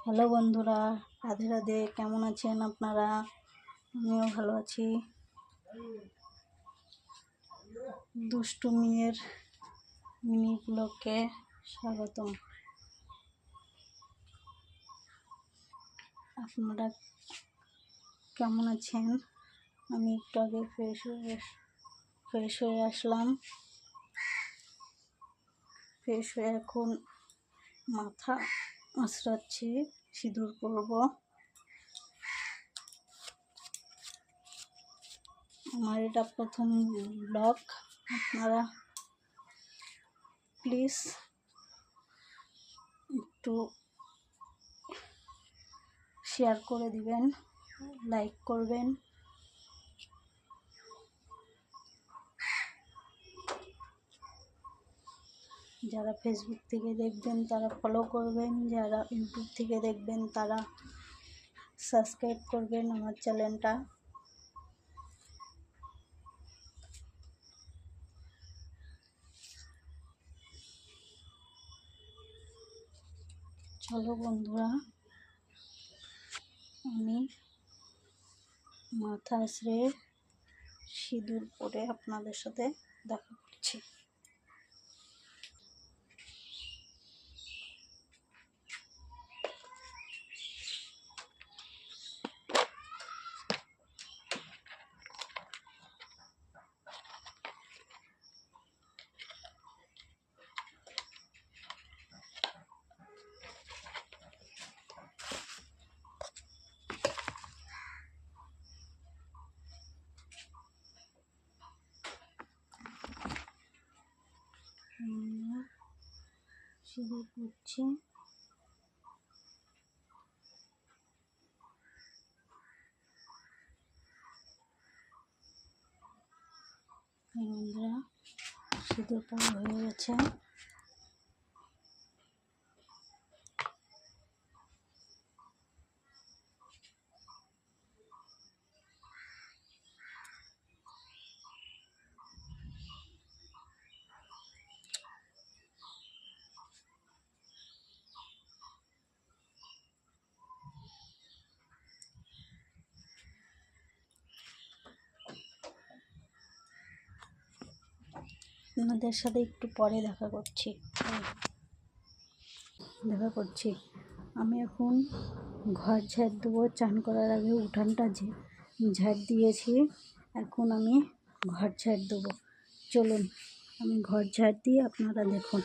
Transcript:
Hello বন্ধুরা, রাধে রাধে। কেমন আছেন আপনারা? আমিও ভালো আছি। দুষ্টু মেয়ের মিনি ব্লগে স্বাগতম। আপনারা কেমন আছেন? আমি একটু আগে ফ্রেশ হয়ে আসলাম। ফ্রেশ হয়ে এখন মাথা আঁচড়াচ্ছি, সিঁদুর করব। আমার এটা প্রথম ব্লগ। আপনারা প্লিজ একটু শেয়ার করে দিবেন, লাইক করবেন। যারা ফেসবুক থেকে দেখবেন তারা ফলো করবেন, যারা ইউটিউব থেকে দেখবেন তারা সাবস্ক্রাইব করবেন আমার চ্যানেলটা। চলো বন্ধুরা, আমি মাথা আঁচড়ে সিঁদুর পরে আপনাদের সাথে দেখা করছি। সিঁদুর পরছি। বন্ধুরা, সিঁদুর পরা হয়ে গেছে। আপনাদের সাথে একটু পরে দেখা করছি। আমি এখন ঘর ঝাড় দেবো। চান করার আগে উঠানটা ঝাড় দিয়েছি, এখন আমি ঘর ঝাড় দেবো। চলুন আমি ঘর ঝাড় দিয়ে আপনারা দেখুন।